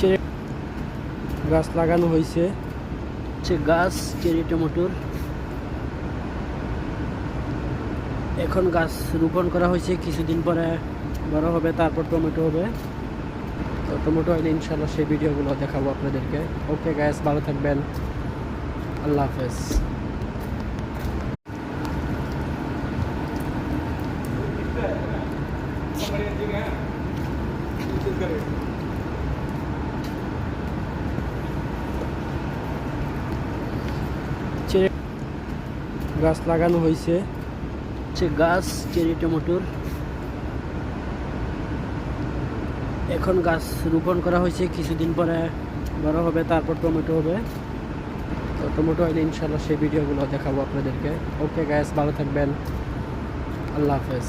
Cherry গাছ লাগানো হয়েছে, গাছ চেরি টমেটোর। এখন গাছ রোপণ করা হয়েছে, কিছুদিন পরে বড় হবে, তারপর টমেটো হবে। তো টমেটো হলে ইনশাল্লাহ সেই ভিডিওগুলো দেখাবো আপনাদেরকে। ওকে গাইস, ভালো থাকবেন, আল্লাহ হাফেজ। চেরি গাছ লাগানো হয়েছে, গাছ চেরি টমেটোর। এখন গাছ রোপণ করা হয়েছে, কিছুদিন পরে বড় হবে, তারপর টমেটো হবে। তো টমেটো হলে ইনশাল্লাহ সেই ভিডিওগুলো দেখাবো আপনাদেরকে। ওকে গাইস, ভালো থাকবেন, আল্লাহ হাফেজ।